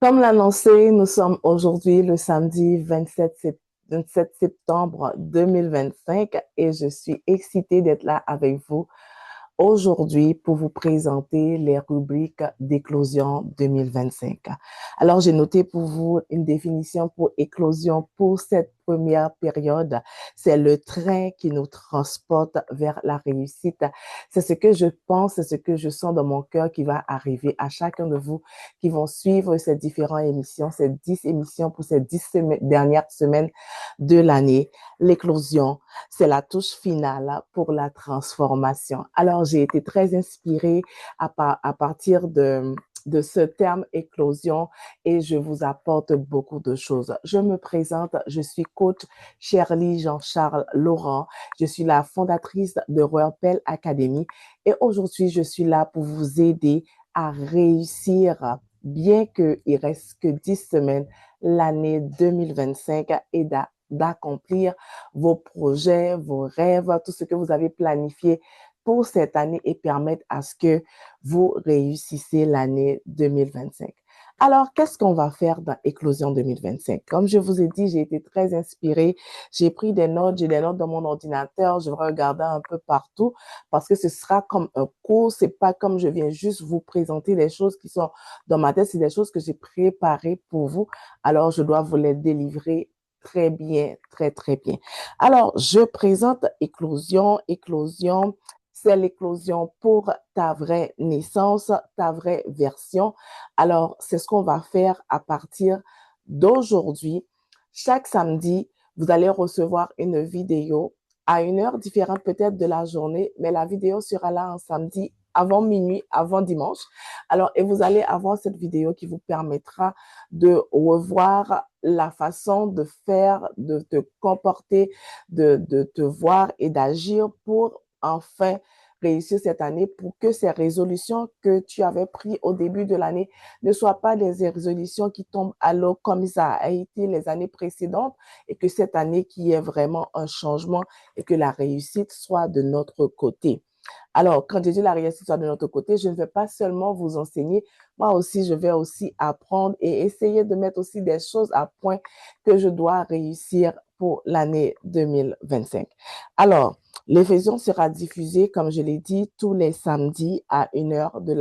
Comme l'annoncé, nous sommes aujourd'hui le samedi 27 septembre 2025 et je suis excitée d'être là avec vous aujourd'hui pour vous présenter les rubriques d'éclosion 2025. Alors, j'ai noté pour vous une définition pour éclosion pour cette première période. C'est le train qui nous transporte vers la réussite. C'est ce que je pense, c'est ce que je sens dans mon cœur qui va arriver à chacun de vous qui vont suivre ces différentes émissions, ces 10 émissions pour ces dernières semaines de l'année. L'éclosion, c'est la touche finale pour la transformation. Alors, j'ai été très inspirée à partir de ce terme éclosion et je vous apporte beaucoup de choses. Je me présente, je suis coach Shirley Jean-Charles Laurent. Je suis la fondatrice de Royal Academy et aujourd'hui, je suis là pour vous aider à réussir, bien qu'il reste que 10 semaines, l'année 2025 et d'accomplir vos projets, vos rêves, tout ce que vous avez planifié pour cette année et permettre à ce que vous réussissez l'année 2025. Alors, qu'est-ce qu'on va faire dans Éclosion 2025? Comme je vous ai dit, j'ai été très inspirée. J'ai pris des notes, j'ai des notes dans mon ordinateur. Je vais regarder un peu partout parce que ce sera comme un cours. C'est pas comme je viens juste vous présenter des choses qui sont dans ma tête. C'est des choses que j'ai préparées pour vous. Alors, je dois vous les délivrer très bien, très, très bien. Alors, je présente éclosion. Éclosion, c'est l'éclosion pour ta vraie naissance, ta vraie version. Alors, c'est ce qu'on va faire à partir d'aujourd'hui. Chaque samedi, vous allez recevoir une vidéo à une heure différente peut-être de la journée, mais la vidéo sera là un samedi avant minuit, avant dimanche. Alors, et vous allez avoir cette vidéo qui vous permettra de revoir la façon de faire, de te comporter, de te voir et d'agir pour enfin réussir cette année pour que ces résolutions que tu avais prises au début de l'année ne soient pas des résolutions qui tombent à l'eau comme ça a été les années précédentes et que cette année qui est vraiment un changement et que la réussite soit de notre côté. Alors, quand je dis la réussite soit de notre côté, je ne vais pas seulement vous enseigner, moi aussi, je vais aussi apprendre et essayer de mettre aussi des choses à point que je dois réussir pour l'année 2025. Alors, l'Éphésion sera diffusée, comme je l'ai dit, tous les samedis à 1 heure de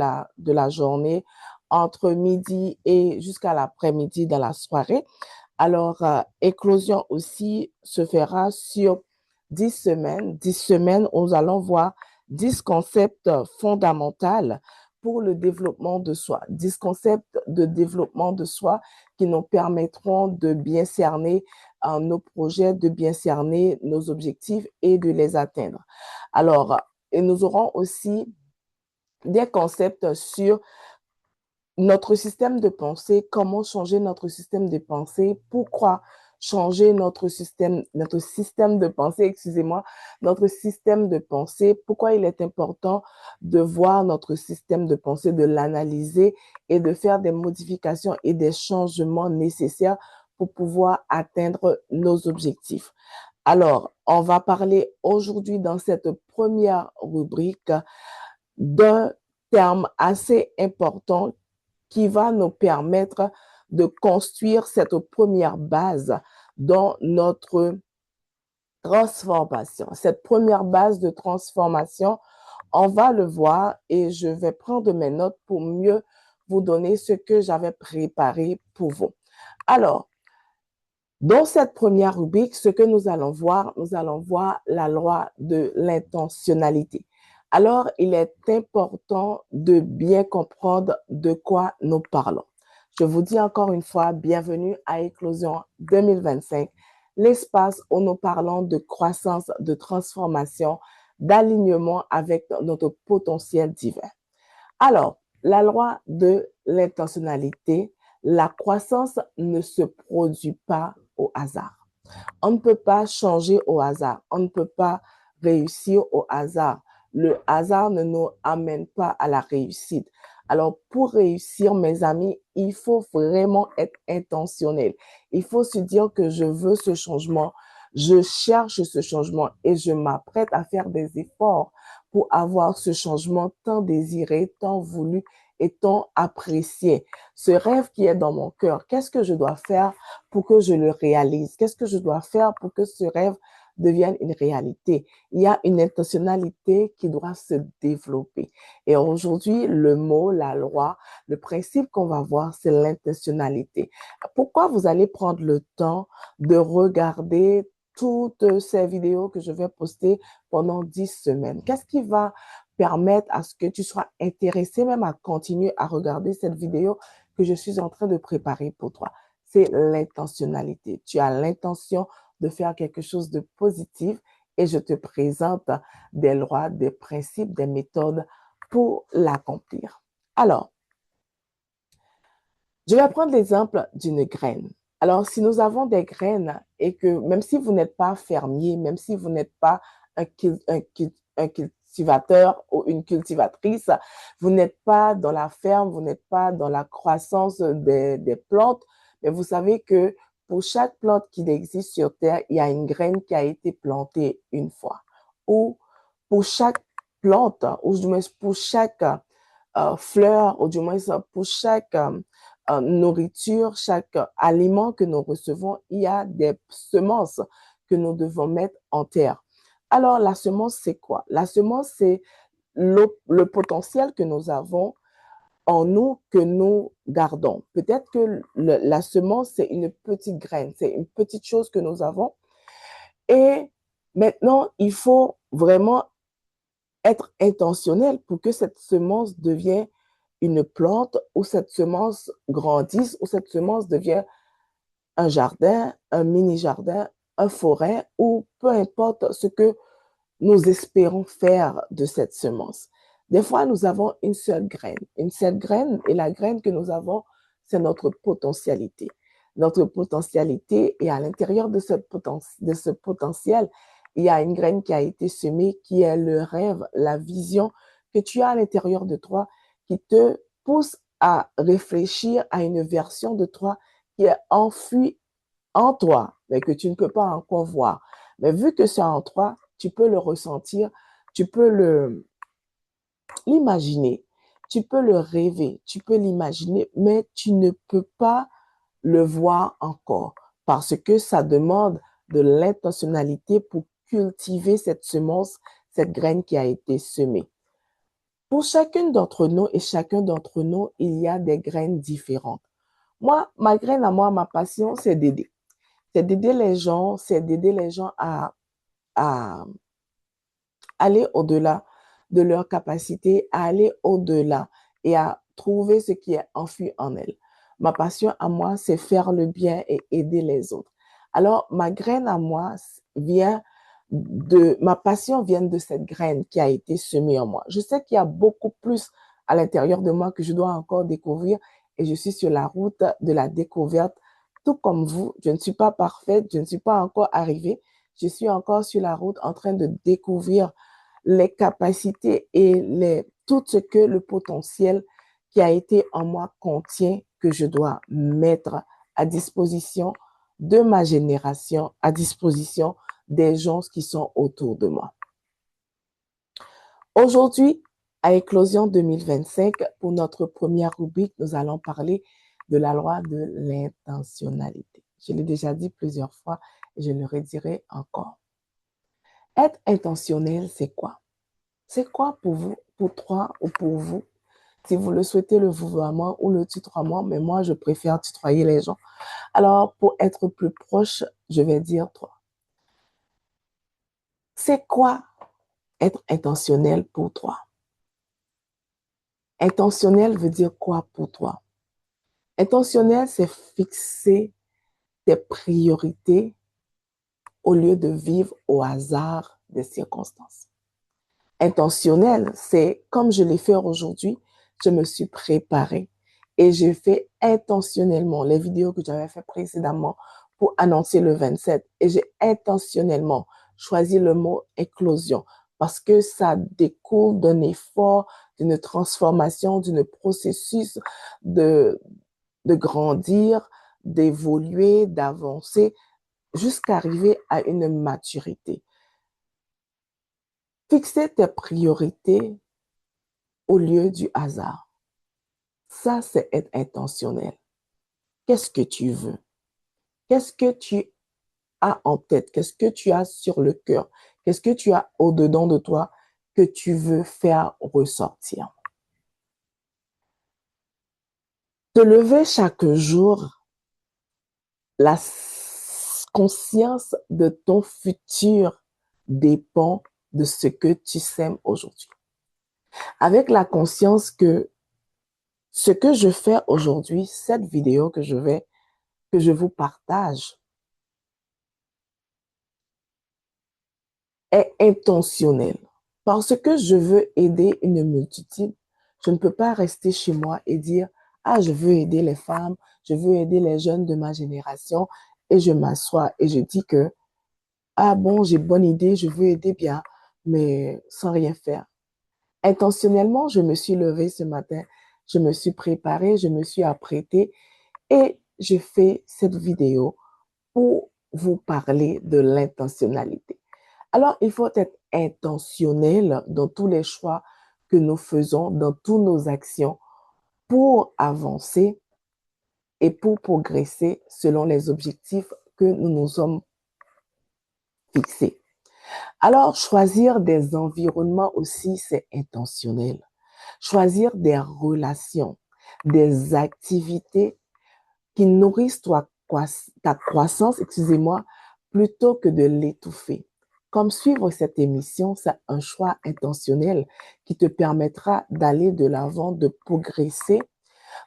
la journée, entre midi et jusqu'à l'après-midi dans la soirée. Alors, éclosion aussi se fera sur 10 semaines. 10 semaines, où nous allons voir 10 concepts fondamentaux pour le développement de soi. 10 concepts de développement de soi qui nous permettront de bien cerner nos projets, de bien cerner nos objectifs et de les atteindre. Alors, et nous aurons aussi des concepts sur notre système de pensée, comment changer notre système de pensée, pourquoi changer notre système de pensée, excusez-moi, notre système de pensée, pourquoi il est important de voir notre système de pensée, de l'analyser et de faire des modifications et des changements nécessaires pour pouvoir atteindre nos objectifs. Alors, on va parler aujourd'hui dans cette première rubrique d'un terme assez important qui va nous permettre de construire cette première base dans notre transformation. Cette première base de transformation, on va le voir et je vais prendre mes notes pour mieux vous donner ce que j'avais préparé pour vous. Alors, dans cette première rubrique, ce que nous allons voir la loi de l'intentionnalité. Alors, il est important de bien comprendre de quoi nous parlons. Je vous dis encore une fois, bienvenue à Éclosion 2025, l'espace où nous parlons de croissance, de transformation, d'alignement avec notre potentiel divin. Alors, la loi de l'intentionnalité, la croissance ne se produit pas au hasard. On ne peut pas changer au hasard. On ne peut pas réussir au hasard. Le hasard ne nous amène pas à la réussite. Alors, pour réussir, mes amis, il faut vraiment être intentionnel. Il faut se dire que je veux ce changement, je cherche ce changement et je m'apprête à faire des efforts pour avoir ce changement tant désiré, tant voulu et tant apprécié. Ce rêve qui est dans mon cœur, qu'est-ce que je dois faire pour que je le réalise? Qu'est-ce que je dois faire pour que ce rêve devienne une réalité? Il y a une intentionnalité qui doit se développer. Et aujourd'hui, le mot, la loi, le principe qu'on va voir, c'est l'intentionnalité. Pourquoi vous allez prendre le temps de regarder toutes ces vidéos que je vais poster pendant 10 semaines? Qu'est-ce qui va permettre à ce que tu sois intéressé même à continuer à regarder cette vidéo que je suis en train de préparer pour toi? C'est l'intentionnalité. Tu as l'intention de faire quelque chose de positif et je te présente des lois, des principes, des méthodes pour l'accomplir. Alors, je vais prendre l'exemple d'une graine. Alors, si nous avons des graines et que même si vous n'êtes pas fermier, même si vous n'êtes pas un cultivateur ou une cultivatrice, vous n'êtes pas dans la ferme, vous n'êtes pas dans la croissance des plantes, mais vous savez que pour chaque plante qui existe sur Terre, il y a une graine qui a été plantée une fois. Ou pour chaque plante, ou du moins pour chaque fleur, ou du moins pour chaque nourriture, chaque aliment que nous recevons, il y a des semences que nous devons mettre en terre. Alors, la semence, c'est quoi? La semence, c'est le potentiel que nous avons en nous, que nous gardons. Peut-être que la semence, c'est une petite graine, c'est une petite chose que nous avons. Et maintenant, il faut vraiment être intentionnel pour que cette semence devienne une plante ou cette semence grandisse ou cette semence devienne un jardin, un mini-jardin, un forêt ou peu importe ce que nous espérons faire de cette semence. Des fois, nous avons une seule graine et la graine que nous avons, c'est notre potentialité. Notre potentialité et à l'intérieur de ce potentiel, il y a une graine qui a été semée, qui est le rêve, la vision que tu as à l'intérieur de toi, qui te pousse à réfléchir à une version de toi qui est enfuie en toi, mais que tu ne peux pas encore voir. Mais vu que c'est en toi, tu peux le ressentir, tu peux l'imaginer, tu peux le rêver, tu peux l'imaginer, mais tu ne peux pas le voir encore parce que ça demande de l'intentionnalité pour cultiver cette semence, cette graine qui a été semée. Pour chacune d'entre nous et chacun d'entre nous, il y a des graines différentes. Moi, ma graine à moi, ma passion, c'est d'aider. C'est d'aider les gens à aller au-delà de leur capacité, à aller au-delà et à trouver ce qui est enfui en elles. Ma passion à moi, c'est faire le bien et aider les autres. Alors, ma graine à moi ma passion vient de cette graine qui a été semée en moi. Je sais qu'il y a beaucoup plus à l'intérieur de moi que je dois encore découvrir et je suis sur la route de la découverte. Tout comme vous, je ne suis pas parfaite, je ne suis pas encore arrivée. Je suis encore sur la route en train de découvrir les capacités et tout ce que le potentiel qui a été en moi contient que je dois mettre à disposition de ma génération, à disposition des gens qui sont autour de moi. Aujourd'hui, à Éclosion 2025, pour notre première rubrique, nous allons parler de la loi de l'intentionnalité. Je l'ai déjà dit plusieurs fois et je le redirai encore. Être intentionnel, c'est quoi? C'est quoi pour vous, pour toi ou pour vous? Si vous le souhaitez, le vouvoiement ou le tutoiement, mais moi, je préfère tutoyer les gens. Alors, pour être plus proche, je vais dire toi. C'est quoi être intentionnel pour toi? Intentionnel veut dire quoi pour toi? Intentionnel, c'est fixer tes priorités au lieu de vivre au hasard des circonstances. Intentionnel, c'est comme je l'ai fait aujourd'hui, je me suis préparée et j'ai fait intentionnellement les vidéos que j'avais fait précédemment pour annoncer le 27 et j'ai intentionnellement choisi le mot éclosion parce que ça découle d'un effort, d'une transformation, d'un processus de, de grandir, d'évoluer, d'avancer jusqu'à arriver à une maturité. Fixer tes priorités au lieu du hasard. Ça, c'est être intentionnel. Qu'est-ce que tu veux? Qu'est-ce que tu as en tête? Qu'est-ce que tu as sur le cœur? Qu'est-ce que tu as au-dedans de toi que tu veux faire ressortir? Te lever chaque jour, la conscience de ton futur dépend de ce que tu sèmes aujourd'hui. Avec la conscience que ce que je fais aujourd'hui, cette vidéo que je vous partage, est intentionnel. Parce que je veux aider une multitude, je ne peux pas rester chez moi et dire, ah, je veux aider les femmes, je veux aider les jeunes de ma génération, et je m'assois et je dis que, ah bon, j'ai bonne idée, je veux aider bien, mais sans rien faire. Intentionnellement, je me suis levée ce matin, je me suis préparée, je me suis apprêtée et je fais cette vidéo pour vous parler de l'intentionnalité. Alors, il faut être intentionnel dans tous les choix que nous faisons, dans toutes nos actions pour avancer et pour progresser selon les objectifs que nous nous sommes fixés. Alors, choisir des environnements aussi, c'est intentionnel. Choisir des relations, des activités qui nourrissent ta croissance, excusez-moi, plutôt que de l'étouffer. Comme suivre cette émission, c'est un choix intentionnel qui te permettra d'aller de l'avant, de progresser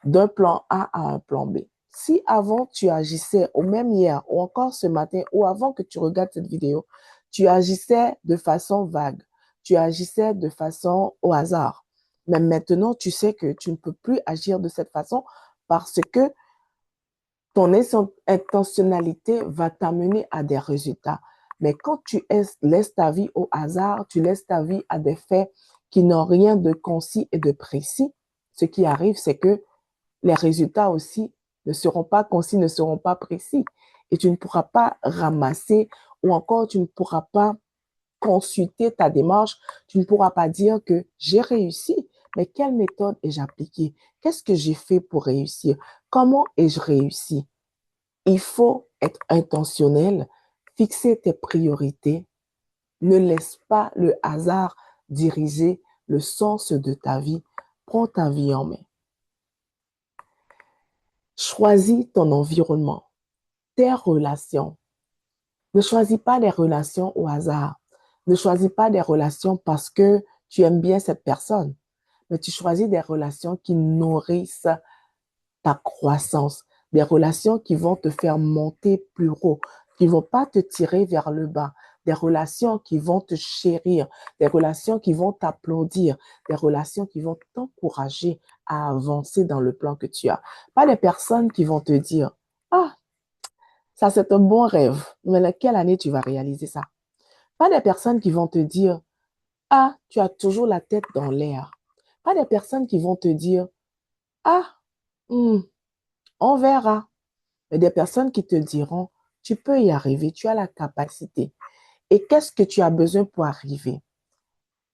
d'un plan A à un plan B. Si avant tu agissais, ou même hier, ou encore ce matin, ou avant que tu regardes cette vidéo, tu agissais de façon vague, tu agissais de façon au hasard. Mais maintenant, tu sais que tu ne peux plus agir de cette façon parce que ton intentionnalité va t'amener à des résultats. Mais quand tu laisses ta vie au hasard, tu laisses ta vie à des faits qui n'ont rien de concis et de précis, ce qui arrive, c'est que les résultats aussi ne seront pas concis, ne seront pas précis. Et tu ne pourras pas ramasser ou encore tu ne pourras pas consulter ta démarche. Tu ne pourras pas dire que j'ai réussi, mais quelle méthode ai-je appliquée? Qu'est-ce que j'ai fait pour réussir? Comment ai-je réussi? Il faut être intentionnel, fixer tes priorités. Ne laisse pas le hasard diriger le sens de ta vie. Prends ta vie en main. Choisis ton environnement, tes relations. Ne choisis pas des relations au hasard. Ne choisis pas des relations parce que tu aimes bien cette personne, mais tu choisis des relations qui nourrissent ta croissance, des relations qui vont te faire monter plus haut, qui ne vont pas te tirer vers le bas, des relations qui vont te chérir, des relations qui vont t'applaudir, des relations qui vont t'encourager à avancer dans le plan que tu as. Pas des personnes qui vont te dire, ah, ça c'est un bon rêve, mais quelle année tu vas réaliser ça? Pas des personnes qui vont te dire, ah, tu as toujours la tête dans l'air. Pas des personnes qui vont te dire, ah, hmm, on verra. Mais des personnes qui te diront, tu peux y arriver, tu as la capacité. Et qu'est-ce que tu as besoin pour arriver?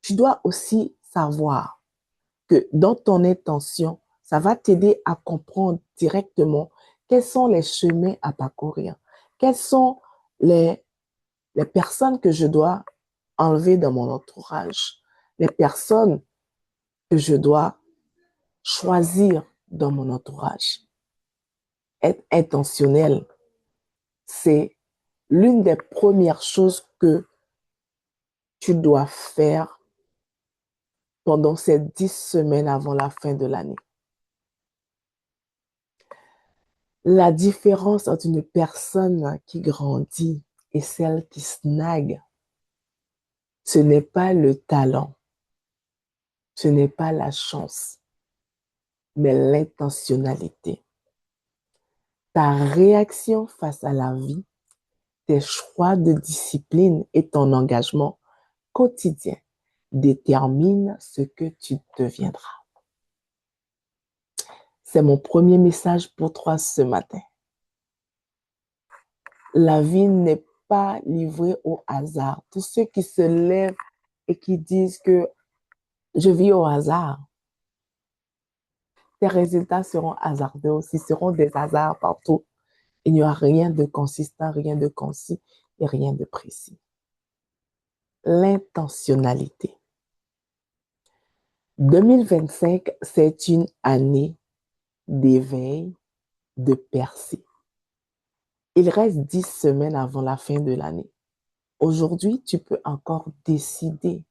Tu dois aussi savoir que dans ton intention, ça va t'aider à comprendre directement quels sont les chemins à parcourir, quelles sont les, les personnes que je dois enlever dans mon entourage, les personnes que je dois choisir dans mon entourage. Être intentionnel, c'est l'une des premières choses que tu dois faire pendant ces 10 semaines avant la fin de l'année. La différence entre une personne qui grandit et celle qui snague, ce n'est pas le talent, ce n'est pas la chance, mais l'intentionnalité. Ta réaction face à la vie, tes choix de discipline et ton engagement quotidien déterminent ce que tu deviendras. C'est mon premier message pour toi ce matin. La vie n'est pas livrée au hasard. Tous ceux qui se lèvent et qui disent que je vis au hasard, tes résultats seront hasardeux aussi, seront des hasards partout. Il n'y aura rien de consistant, rien de concis et rien de précis. L'intentionnalité. 2025, c'est une année d'éveil, de percée. Il reste 10 semaines avant la fin de l'année. Aujourd'hui, tu peux encore décider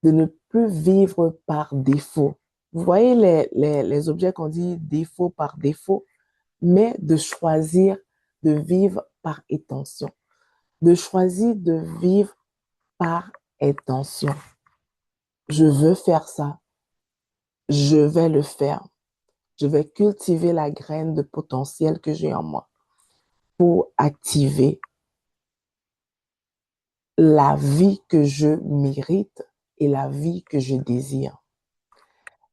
de ne plus vivre par défaut. Vous voyez les objets qu'on dit défaut par défaut, mais de choisir de vivre par intention, de choisir de vivre par intention. Je veux faire ça, je vais le faire. Je vais cultiver la graine de potentiel que j'ai en moi pour activer la vie que je mérite et la vie que je désire.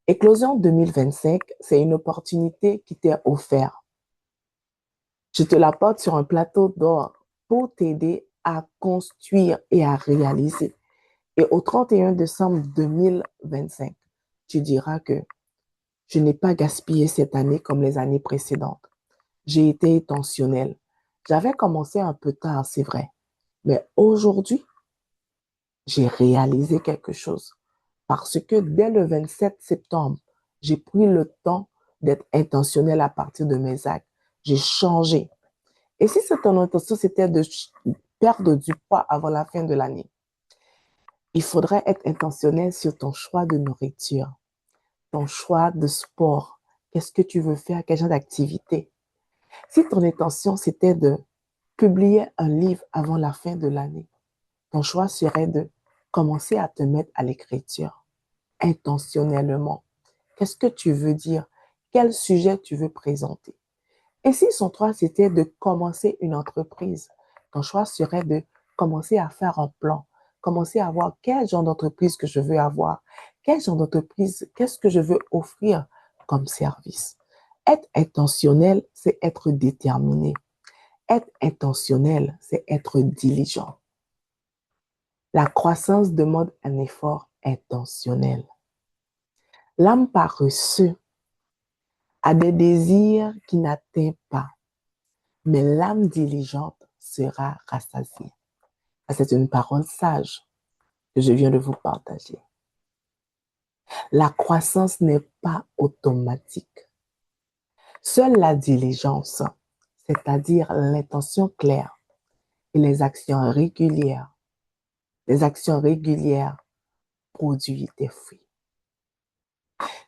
Éclosion 2025, c'est une opportunité qui t'est offerte. Je te la porte sur un plateau d'or pour t'aider à construire et à réaliser. Et au 31 décembre 2025, tu diras que je n'ai pas gaspillé cette année comme les années précédentes. J'ai été intentionnelle. J'avais commencé un peu tard, c'est vrai. Mais aujourd'hui, j'ai réalisé quelque chose. Parce que dès le 27 septembre, j'ai pris le temps d'être intentionnelle à partir de mes actes. J'ai changé. Et si ton intention, c'était de perdre du poids avant la fin de l'année, il faudrait être intentionnel sur ton choix de nourriture, ton choix de sport. Qu'est-ce que tu veux faire? Quel genre d'activité? Si ton intention, c'était de publier un livre avant la fin de l'année, ton choix serait de commencer à te mettre à l'écriture intentionnellement. Qu'est-ce que tu veux dire? Quel sujet tu veux présenter? Et si son choix, c'était de commencer une entreprise, ton choix serait de commencer à faire un plan, commencer à voir quel genre d'entreprise que je veux avoir, quel genre d'entreprise, qu'est-ce que je veux offrir comme service. Être intentionnel, c'est être déterminé. Être intentionnel, c'est être diligent. La croissance demande un effort intentionnel. L'âme paresseuse a des désirs qui n'atteignent pas, mais l'âme diligente sera rassasiée. C'est une parole sage que je viens de vous partager. La croissance n'est pas automatique. Seule la diligence, c'est-à-dire l'intention claire et les actions régulières produisent des fruits.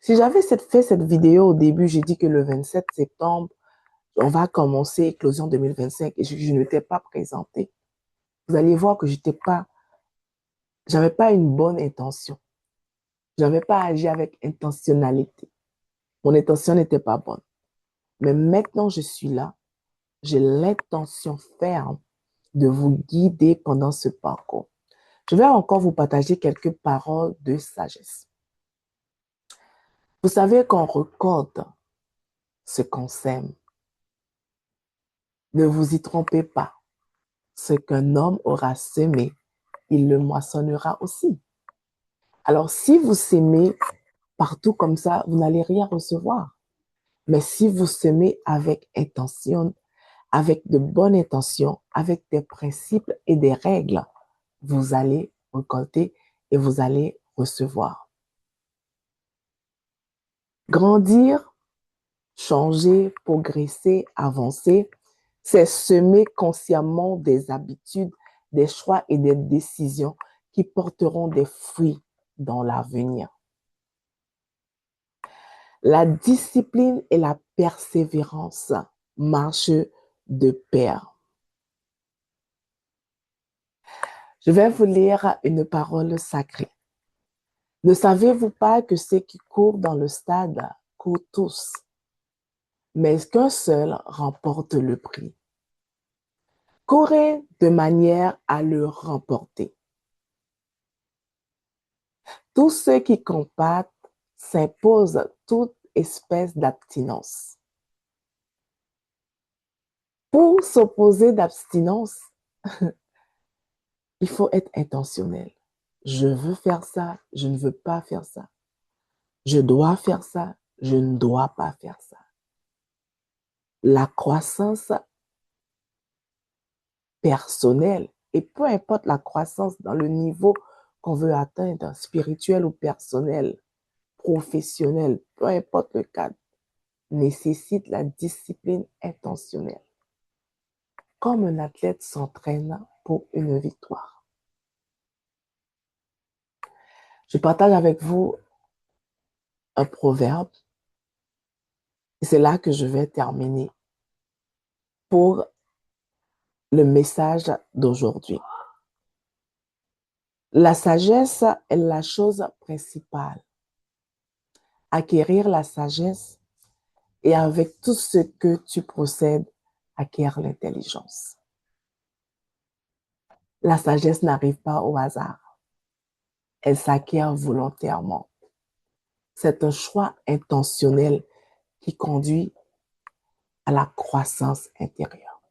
Si j'avais fait cette vidéo au début, j'ai dit que le 27 septembre, on va commencer Éclosion 2025 et je ne t'ai pas présenté. Vous allez voir que j'avais pas une bonne intention. Je n'avais pas agi avec intentionnalité. Mon intention n'était pas bonne. Mais maintenant, je suis là. J'ai l'intention ferme de vous guider pendant ce parcours. Je vais encore vous partager quelques paroles de sagesse. Vous savez qu'on récolte ce qu'on sème. Ne vous y trompez pas. Ce qu'un homme aura semé, il le moissonnera aussi. Alors, si vous semez partout comme ça, vous n'allez rien recevoir. Mais si vous semez avec intention, avec de bonnes intentions, avec des principes et des règles, vous allez récolter et vous allez recevoir. Grandir, changer, progresser, avancer, c'est semer consciemment des habitudes, des choix et des décisions qui porteront des fruits dans l'avenir. La discipline et la persévérance marchent de pair. Je vais vous lire une parole sacrée. Ne savez-vous pas que ceux qui courent dans le stade courent tous, mais qu'un seul remporte le prix? Courez de manière à le remporter. Tous ceux qui combattent s'imposent toute espèce d'abstinence. Pour s'opposer d'abstinence, il faut être intentionnel. Je veux faire ça, je ne veux pas faire ça. Je dois faire ça, je ne dois pas faire ça. La croissance personnelle, et peu importe la croissance dans le niveau qu'on veut atteindre, spirituel ou personnel, professionnel, peu importe le cadre, nécessite la discipline intentionnelle, comme un athlète s'entraîne pour une victoire. Je partage avec vous un proverbe, et c'est là que je vais terminer pour le message d'aujourd'hui. La sagesse est la chose principale. Acquérir la sagesse et avec tout ce que tu possèdes, acquiert l'intelligence. La sagesse n'arrive pas au hasard. Elle s'acquiert volontairement. C'est un choix intentionnel qui conduit à la croissance intérieure.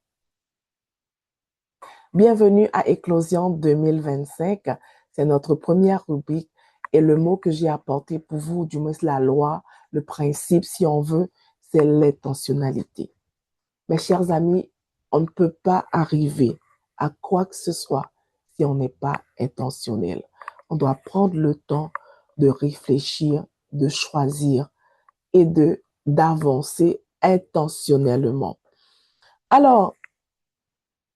Bienvenue à Éclosion 2025. C'est notre première rubrique et le mot que j'ai apporté pour vous, du moins la loi, le principe, si on veut, c'est l'intentionnalité. Mes chers amis, on ne peut pas arriver à quoi que ce soit si on n'est pas intentionnel. On doit prendre le temps de réfléchir, de choisir et d'avancer intentionnellement. Alors,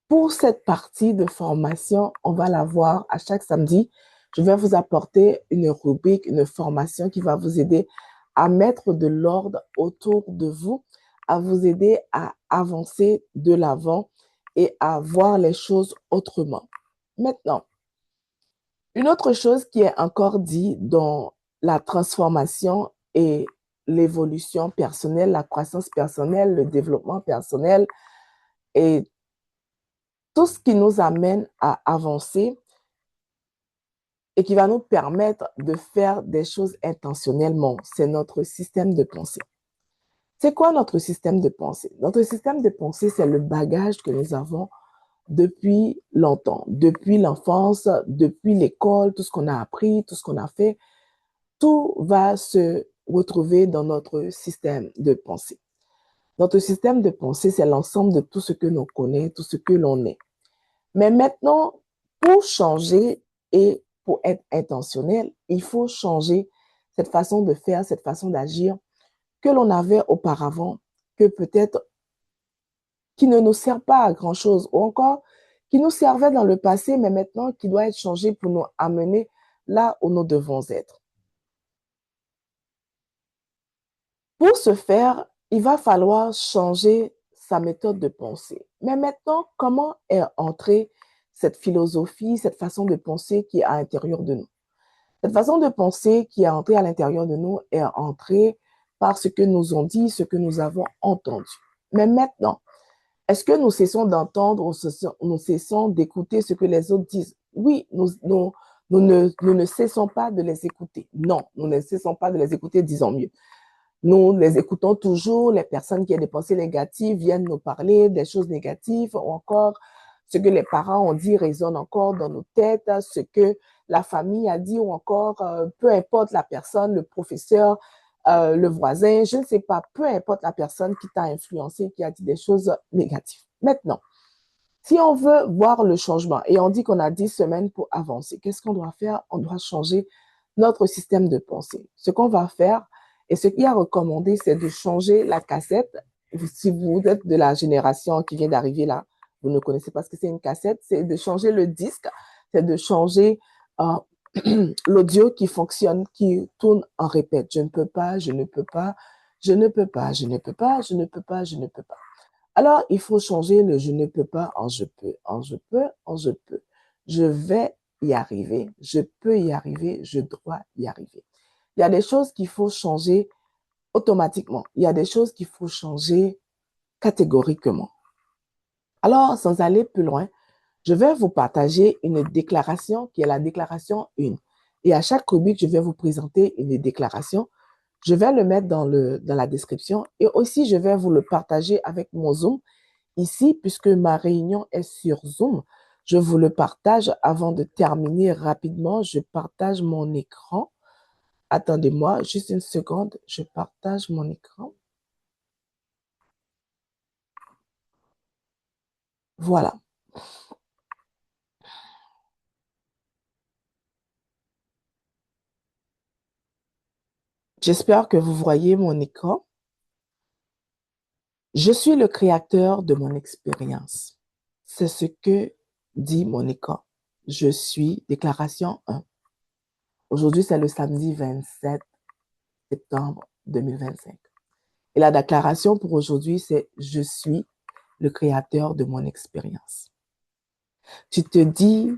pour cette partie de formation, on va la voir à chaque samedi. Je vais vous apporter une rubrique, une formation qui va vous aider à mettre de l'ordre autour de vous, à vous aider à avancer de l'avant et à voir les choses autrement. Maintenant, une autre chose qui est encore dit dans la transformation et l'évolution personnelle, la croissance personnelle, le développement personnel et tout ce qui nous amène à avancer et qui va nous permettre de faire des choses intentionnellement, c'est notre système de pensée. C'est quoi notre système de pensée? Notre système de pensée, c'est le bagage que nous avons depuis longtemps, depuis l'enfance, depuis l'école, tout ce qu'on a appris, tout ce qu'on a fait, tout va se retrouver dans notre système de pensée. Notre système de pensée, c'est l'ensemble de tout ce que l'on connaît, tout ce que l'on est. Mais maintenant, pour changer et pour être intentionnel, il faut changer cette façon de faire, cette façon d'agir que l'on avait auparavant, que peut-être qui ne nous sert pas à grand-chose, ou encore qui nous servait dans le passé, mais maintenant qui doit être changé pour nous amener là où nous devons être. Pour ce faire, il va falloir changer sa méthode de pensée. Mais maintenant, comment est entrée cette philosophie, cette façon de penser qui est à l'intérieur de nous? Cette façon de penser qui est entrée à l'intérieur de nous est entrée par ce que nous ont dit, ce que nous avons entendu. Mais maintenant, est-ce que nous cessons d'entendre ou nous cessons d'écouter ce que les autres disent? Oui, nous ne cessons pas de les écouter. Non, nous ne cessons pas de les écouter, disons mieux. Nous les écoutons toujours, les personnes qui ont des pensées négatives viennent nous parler des choses négatives ou encore ce que les parents ont dit résonne encore dans nos têtes, ce que la famille a dit ou encore peu importe la personne, le professeur, le voisin, je ne sais pas, peu importe la personne qui t'a influencé, qui a dit des choses négatives. Maintenant, si on veut voir le changement et on dit qu'on a 10 semaines pour avancer, qu'est-ce qu'on doit faire? On doit changer notre système de pensée. Ce qu'on va faire et ce qui est recommandé, c'est de changer la cassette. Si vous êtes de la génération qui vient d'arriver là, vous ne connaissez pas ce que c'est une cassette, c'est de changer le disque, c'est de changer l'audio qui fonctionne, qui tourne en répète. Je ne peux pas, je ne peux pas, je ne peux pas, je ne peux pas, je ne peux pas, je ne peux pas. Alors, il faut changer le je ne peux pas en je peux, en je peux, en je peux. Je vais y arriver, je peux y arriver, je dois y arriver. Il y a des choses qu'il faut changer automatiquement. Il y a des choses qu'il faut changer catégoriquement. Alors, sans aller plus loin, je vais vous partager une déclaration qui est la déclaration 1. Et à chaque rubrique, je vais vous présenter une déclaration. Je vais le mettre dans la description et aussi, je vais vous le partager avec mon Zoom ici, puisque ma réunion est sur Zoom. Je vous le partage avant de terminer rapidement. Je partage mon écran. Attendez-moi juste une seconde. Je partage mon écran. Voilà. J'espère que vous voyez mon écran. Je suis le créateur de mon expérience. C'est ce que dit mon écran. Je suis, déclaration 1. Aujourd'hui, c'est le samedi 27 septembre 2025. Et la déclaration pour aujourd'hui, c'est je suis le créateur de mon expérience. Tu te dis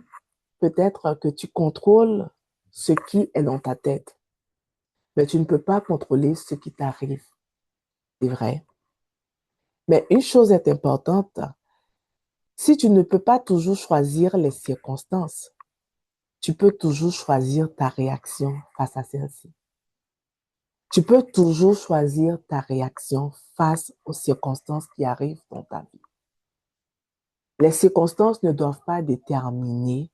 peut-être que tu contrôles ce qui est dans ta tête, mais tu ne peux pas contrôler ce qui t'arrive. C'est vrai. Mais une chose est importante, si tu ne peux pas toujours choisir les circonstances, tu peux toujours choisir ta réaction face à celle-ci. Tu peux toujours choisir ta réaction face aux circonstances qui arrivent dans ta vie. Les circonstances ne doivent pas déterminer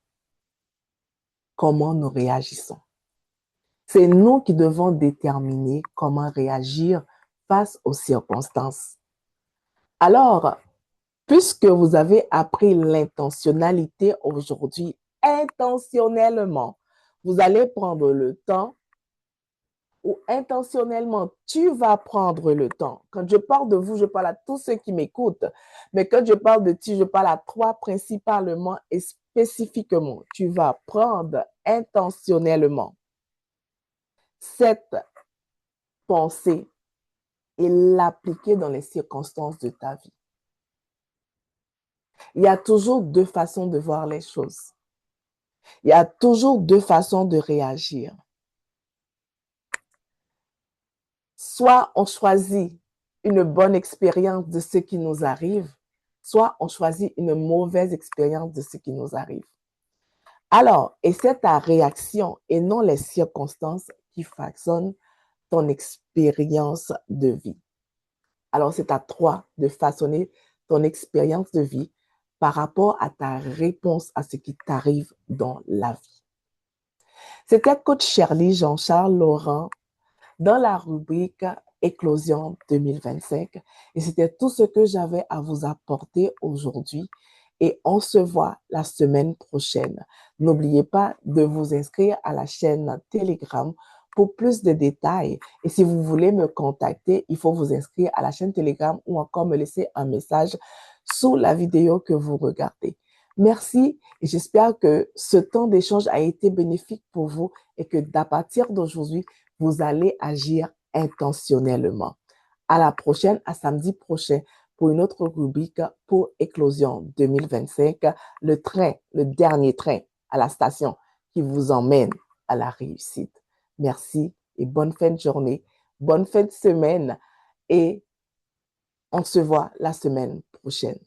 comment nous réagissons. C'est nous qui devons déterminer comment réagir face aux circonstances. Alors, puisque vous avez appris l'intentionnalité aujourd'hui, intentionnellement, vous allez prendre le temps ou intentionnellement, tu vas prendre le temps. Quand je parle de vous, je parle à tous ceux qui m'écoutent. Mais quand je parle de tu, je parle à toi principalement et spécifiquement. Tu vas prendre intentionnellement cette pensée et l'appliquer dans les circonstances de ta vie. Il y a toujours deux façons de voir les choses. Il y a toujours deux façons de réagir. Soit on choisit une bonne expérience de ce qui nous arrive, soit on choisit une mauvaise expérience de ce qui nous arrive. Alors, et c'est ta réaction et non les circonstances qui façonnent ton expérience de vie. Alors, c'est à toi de façonner ton expérience de vie par rapport à ta réponse à ce qui t'arrive dans la vie. C'était coach Shirley Jean-Charles Laurent dans la rubrique Éclosion 2025. Et c'était tout ce que j'avais à vous apporter aujourd'hui. Et on se voit la semaine prochaine. N'oubliez pas de vous inscrire à la chaîne Telegram pour plus de détails. Et si vous voulez me contacter, il faut vous inscrire à la chaîne Telegram ou encore me laisser un message sous la vidéo que vous regardez. Merci et j'espère que ce temps d'échange a été bénéfique pour vous et que d'à partir d'aujourd'hui, vous allez agir intentionnellement. À la prochaine, à samedi prochain, pour une autre rubrique pour Éclosion 2025, le train, le dernier train à la station qui vous emmène à la réussite. Merci et bonne fin de journée, bonne fin de semaine et on se voit la semaine prochaine.